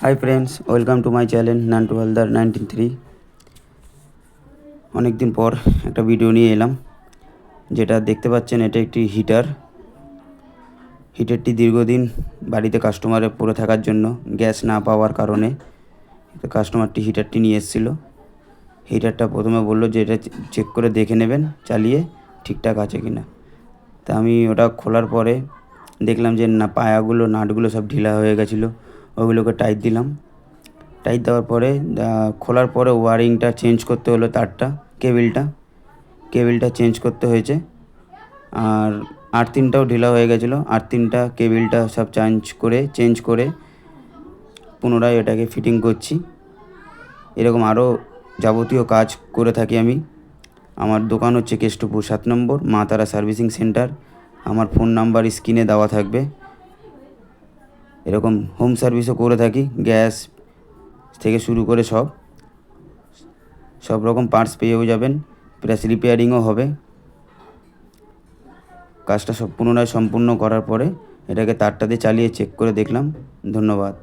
Hi friends, welcome to my channel Nantu Haldar 93। অনেক দিন পর একটা ভিডিও নিয়ে এলাম। যেটা দেখতে পাচ্ছেন, এটা একটি হিটারটি দীর্ঘদিন বাড়িতে কাস্টমারের পড়ে থাকার জন্য গ্যাস না পাওয়ার কারণে কাস্টমারটি হিটারটি নিয়ে এসেছিলো। হিটারটা প্রথমে বললো যে এটা চেক করে দেখে নেবেন, চালিয়ে ঠিকঠাক আছে কি না। তা আমি ওটা খোলার পরে দেখলাম যে না, পায়াগুলো নাটগুলো সব ঢিলা হয়ে গেছিলো। ওগুলোকে টাইট দিলাম। টাইট দেওয়ার পরে খোলার পরে ওয়ারিংটা চেঞ্জ করতে হলো, কেবিলটা চেঞ্জ করতে হয়েছে। আর আর্থিংটাও ঢিলা হয়ে গেছিলো। আর্থিংটা কেবিলটা সব চেঞ্জ করে পুনরায় এটাকে ফিটিং করছি। এরকম আরও যাবতীয় কাজ করে থাকি আমি। আমার দোকান হচ্ছে কেষ্টপুর 7 নম্বর মা তারা সার্ভিসিং সেন্টার। আমার ফোন নাম্বার স্ক্রিনে দেওয়া থাকবে। এরকম হোম সার্ভিসও করে থাকি, গ্যাস থেকে শুরু করে সব রকম পার্টস পেয়েও যাবেন, প্লাস রিপেয়ারিংও হবে। কাজটা পুনরায় সম্পূর্ণ করার পরে এটাকে তারটা দিয়ে চালিয়ে চেক করে দেখলাম। ধন্যবাদ।